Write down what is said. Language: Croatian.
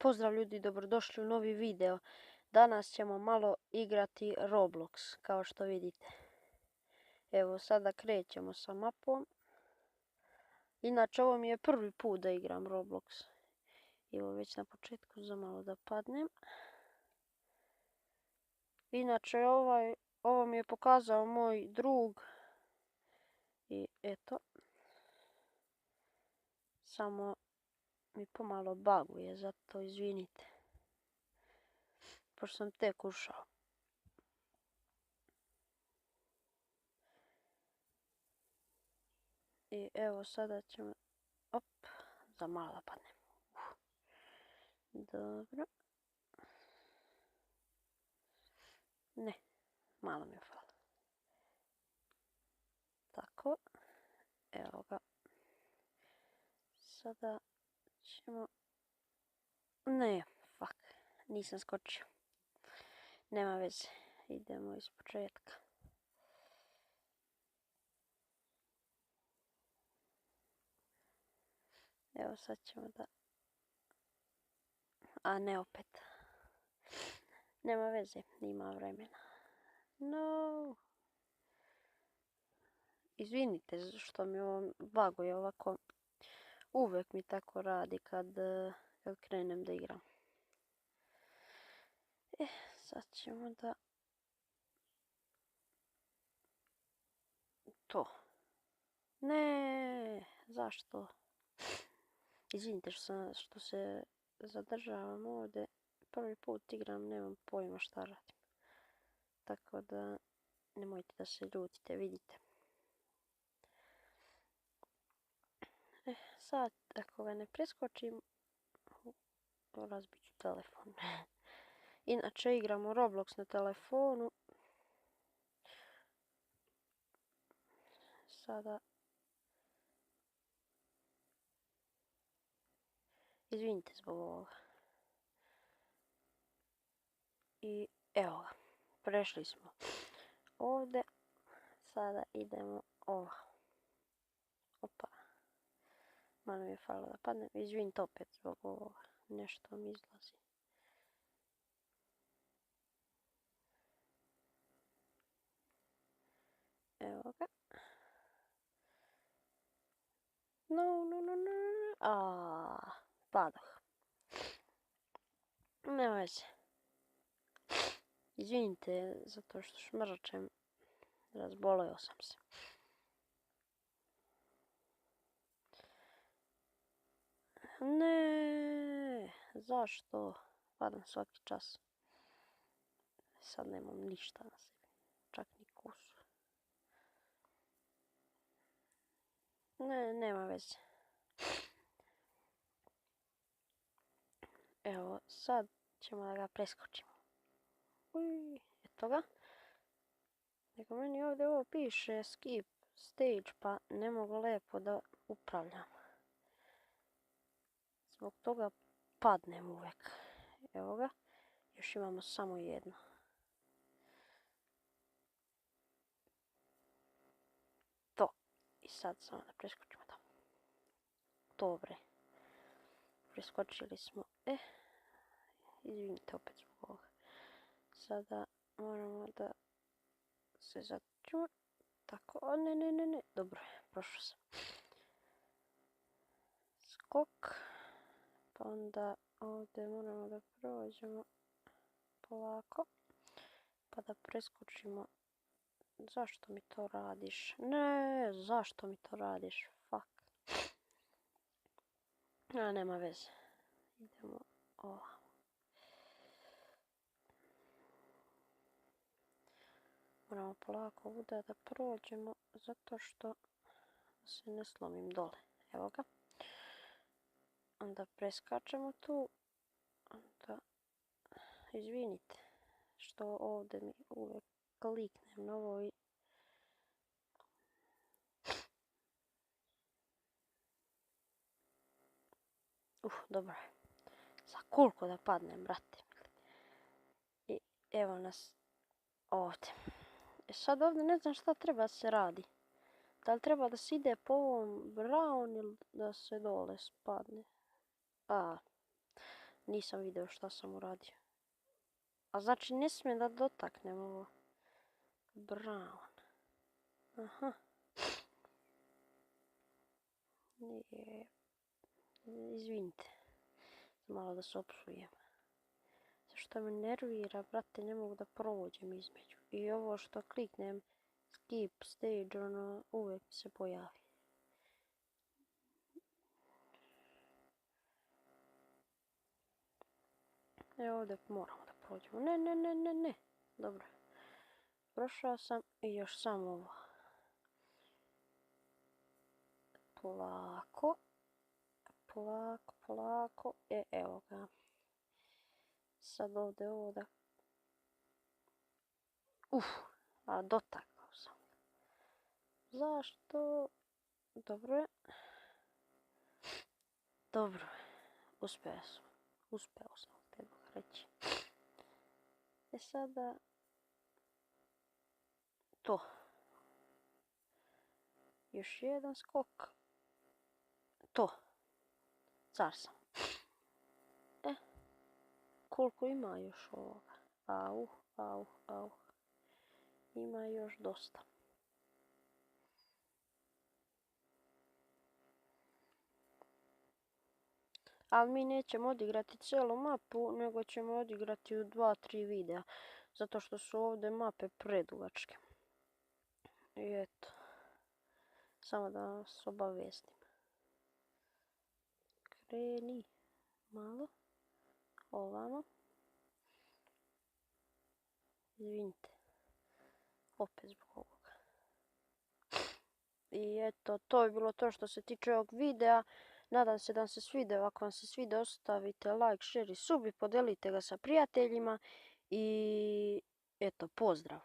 Pozdrav ljudi, dobrodošli u novi video. Danas ćemo malo igrati Roblox, kao što vidite. Evo, sada krećemo sa mapom. Inače, ovo mi je prvi put da igram Roblox. Evo, već na početku za malo da padnem. Inače, ovo mi je pokazao moj drug. I eto. Samo mi pomalo baguje, zato izvinite. Pošto sam tek ušao. I evo sada ćemo, za malo da padnem. Dobro. Ne, malo mi je falo. Tako, evo ga. Sada ćemo, ne, fuck, nisam skočio. Nema veze, idemo iz početka. Evo sad ćemo da... A ne opet. Nema veze, nima vremena. No. Izvinite što mi ovo baguje ovako. Uvijek mi tako radi kad krenem da igram. Sad ćemo da... To. Ne, zašto? Izvinite što se zadržavam ovdje. Prvi put igram, nemam pojma šta radim. Tako da nemojte da se ljutite, vidite. Sad, ako ga ne preskočim, razbit ću telefon. Inače, igramo Roblox na telefonu. Sada... Izvinite zbog ovoga. I evo ga. Prešli smo ovdje. Sada idemo ovo. Opa. Malo mi je falo da padnem. Izvinite opet zbog ovoga. Nešto mi izlazi. Evo ga. No. Padoh. Nema veze. Izvinite zato što šmrčem. Razboleo sam se. Ne, zašto? Padam svaki čas. Sad nemam ništa na sebi. Čak ni kusu. Ne, nema veze. Evo, sad ćemo da ga preskočimo. Eto ga. Nego meni ovdje ovo piše skip stage, pa ne mogu lepo da upravljam. Zbog toga padnem uvijek. Evo ga. Još imamo samo jedno. To. I sad samo da preskočimo tamo. Dobre. Preskočili smo. Izvinite opet zbog ovoga. Sada moramo da se začujemo. Tako, ne. Dobro je, prošao sam. Skok. Pa onda ovdje moramo da prođemo polako. Pa da preskočimo. Zašto mi to radiš? Ne, zašto mi to radiš? Fuck. A, nema veze. Idemo ovamo. Moramo polako ovdje da prođemo, zato što se ne slomim dole. Evo ga. Onda preskačemo tu. Onda, izvinite što ovdje mi uvijek kliknem na ovo i... Dobro je. Za koliko da padnem, brate. I evo nas ovdje. Sad ovdje ne znam šta treba da se radi. Da li treba da se ide po ovom brown ili da se dole spadne? Nisam vidio šta sam uradio. A znači ne smijem da dotaknem ovo. Brown. Aha. Nije. Izvinite. Malo da se opsujem. Zašto me nervira, brate, ne mogu da prođem između. I ovo što kliknem skip stage, ono, uvijek se pojavi. Evo ovdje moramo da prođemo. Ne. Dobro. Prošao sam i još samo ovo. Polako. Polako. Evo ga. Sad ovdje ovo da... a dotakao sam. Zašto? Dobro. Uspeo sam, treba reći. Sada... to. Još jedan skok. To. Car sam. Koliko ima još ovoga? Au. Ima još dosta. Ali mi nećemo odigrati cijelu mapu, nego ćemo odigrati u 2-3 videa. Zato što su ovdje mape predugačke. I eto. Samo da vas obavijestim. Kreni. Malo. Ovamo. Izvinite. Opet zbog ovoga. I eto, to je bilo to što se tiče ovog videa. Nadam se da vam se svidio. Ako vam se svidio, ostavite like, share i sub i podelite ga sa prijateljima. I eto, pozdrav!